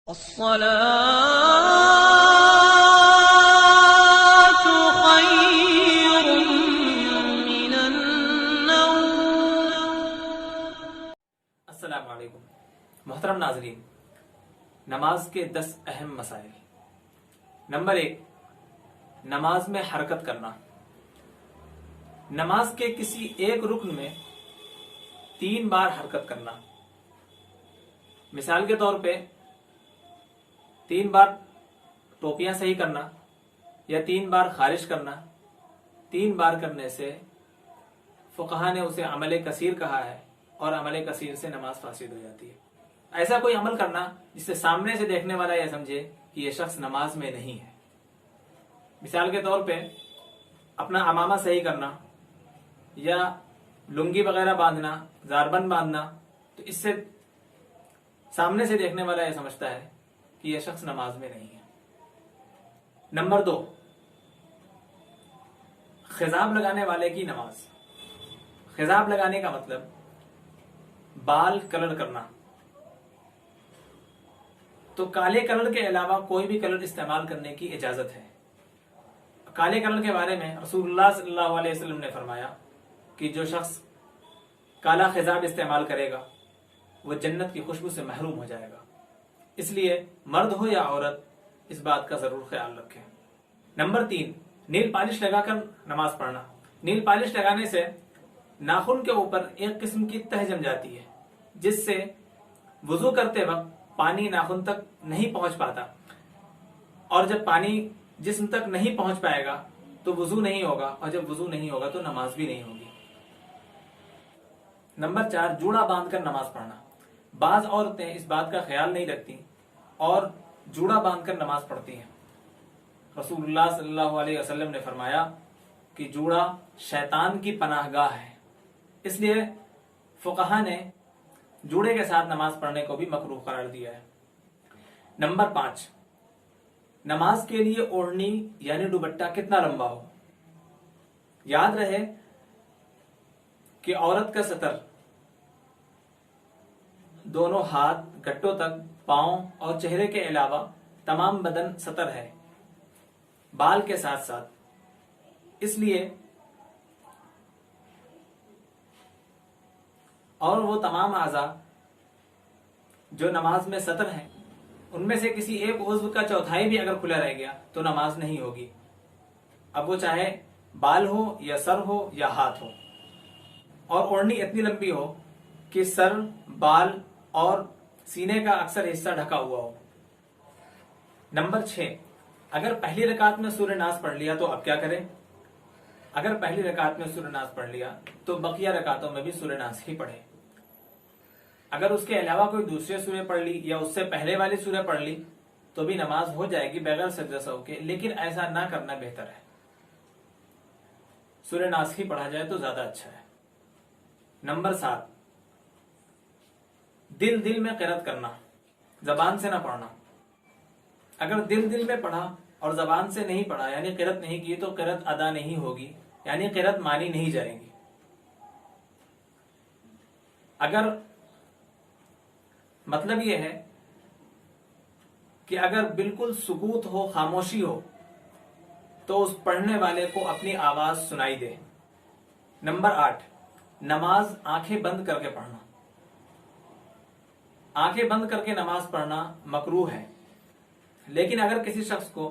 الصلاة خير من النوم۔ السلام علیکم محترم ناظرین، نماز کے 10 اہم مسائل۔ نمبر 1، نماز میں حرکت کرنا۔ نماز کے کسی ایک رکن میں 3 بار حرکت کرنا۔ مثال کے طور پہ 3 بار ٹوپیاں صحیح کرنا یا 3 بار خارش کرنا۔ 3 بار کرنے سے فقہا نے اسے عمل کثیر کہا ہے، اور عمل کثیر سے نماز فاسد ہو جاتی ہے۔ ایسا کوئی عمل کرنا جس سے سامنے سے دیکھنے والا یہ سمجھے کہ یہ شخص نماز میں نہیں ہے۔ مثال کے طور پہ اپنا عمامہ صحیح کرنا یا لنگی وغیرہ باندھنا، زاربند باندھنا، تو اس سے سامنے سے دیکھنے والا یہ سمجھتا ہے کہ یہ شخص نماز میں نہیں ہے۔ نمبر 2، خضاب لگانے والے کی نماز۔ خضاب لگانے کا مطلب بال کلر کرنا۔ تو کالے کلر کے علاوہ کوئی بھی کلر استعمال کرنے کی اجازت ہے۔ کالے کلر کے بارے میں رسول اللہ صلی اللہ علیہ وسلم نے فرمایا کہ جو شخص کالا خضاب استعمال کرے گا وہ جنت کی خوشبو سے محروم ہو جائے گا۔ اس لیے مرد ہو یا عورت اس بات کا ضرور خیال رکھیں۔ نمبر 3، نیل پالش لگا کر نماز پڑھنا۔ نیل پالش لگانے سے ناخن کے اوپر ایک قسم کی تہ جم جاتی ہے، جس سے وضو کرتے وقت پانی ناخن تک نہیں پہنچ پاتا، اور جب پانی جسم تک نہیں پہنچ پائے گا تو وضو نہیں ہوگا، اور جب وضو نہیں ہوگا تو نماز بھی نہیں ہوگی۔ نمبر 4، جوڑا باندھ کر نماز پڑھنا۔ بعض عورتیں اس بات کا خیال نہیں رکھتی اور جوڑا باندھ کر نماز پڑھتی ہیں۔ رسول اللہ صلی اللہ علیہ وسلم نے فرمایا کہ جوڑا شیطان کی پناہ گاہ ہے، اس لیے فقہا نے جوڑے کے ساتھ نماز پڑھنے کو بھی مکروہ قرار دیا ہے۔ نمبر 5، نماز کے لیے اوڑھنی یعنی دوپٹہ کتنا لمبا ہو۔ یاد رہے کہ عورت کا سطر دونوں ہاتھ گھٹوں تک، پاؤں اور چہرے کے علاوہ تمام بدن سطر ہے، بال کے ساتھ ساتھ۔ اس لیے اور وہ تمام اعضاء جو نماز میں سطر ہیں ان میں سے کسی ایک عضو کا چوتھائی بھی اگر کھلا رہ گیا تو نماز نہیں ہوگی، اب وہ چاہے بال ہو یا سر ہو یا ہاتھ ہو۔ اور اوڑھنی اتنی لمبی ہو کہ سر، بال اور سینے کا اکثر حصہ ڈھکا ہوا ہو۔ نمبر 6، اگر پہلی رکعت میں سورہ ناس پڑھ لیا تو اب کیا کریں؟ اگر پہلی رکعت میں سورہ ناس پڑھ لیا تو بقیہ رکعتوں میں بھی سورہ ناس ہی پڑھیں۔ اگر اس کے علاوہ کوئی دوسرے سورہ پڑھ لی یا اس سے پہلے والی سورہ پڑھ لی تو بھی نماز ہو جائے گی بغیر سجدہ سہو کے، لیکن ایسا نہ کرنا بہتر ہے۔ سورہ ناس ہی پڑھا جائے تو زیادہ اچھا ہے۔ نمبر 7، دل میں قرأت کرنا، زبان سے نہ پڑھنا۔ اگر دل میں پڑھا اور زبان سے نہیں پڑھا یعنی قرأت نہیں کی تو قرأت ادا نہیں ہوگی، یعنی قرأت مانی نہیں جائے گی۔ اگر مطلب یہ ہے کہ اگر بالکل سکوت ہو، خاموشی ہو، تو اس پڑھنے والے کو اپنی آواز سنائی دے۔ نمبر 8، نماز آنکھیں بند کر کے پڑھنا۔ آنکھیں بند کر کے نماز پڑھنا مکروہ ہے، لیکن اگر کسی شخص کو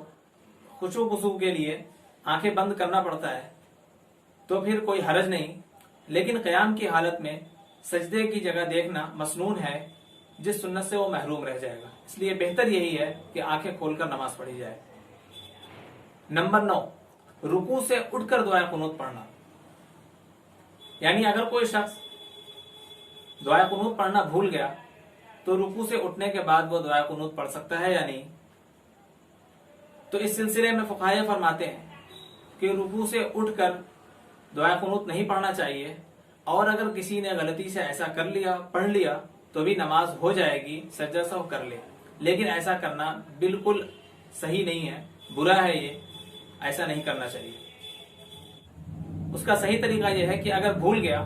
خشوع خضوع کے لیے آنکھیں بند کرنا پڑتا ہے تو پھر کوئی حرج نہیں، لیکن قیام کی حالت میں سجدے کی جگہ دیکھنا مسنون ہے، جس سنت سے وہ محروم رہ جائے گا، اس لیے بہتر یہی ہے کہ آنکھیں کھول کر نماز پڑھی جائے۔ نمبر 9، رکوع سے اٹھ کر دعائے قنوت پڑھنا۔ یعنی اگر کوئی شخص دعائے قنوت پڑھنا بھول گیا تو رکوع سے اٹھنے کے بعد وہ دعائے قنوت پڑھ سکتا ہے یا نہیں؟ تو اس سلسلے میں فقہا فرماتے ہیں کہ رکوع سے اٹھ کر دعائے قنوت نہیں پڑھنا چاہیے، اور اگر کسی نے غلطی سے ایسا کر لیا، پڑھ لیا تو بھی نماز ہو جائے گی، سجدہ سہو کر لے، لیکن ایسا کرنا بالکل صحیح نہیں ہے، برا ہے، یہ ایسا نہیں کرنا چاہیے۔ اس کا صحیح طریقہ یہ ہے کہ اگر بھول گیا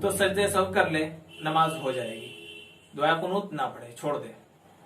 تو سجدے سہو کر لے، نماز ہو جائے گی، دعا قنوت نہ پڑھے، چھوڑ دے۔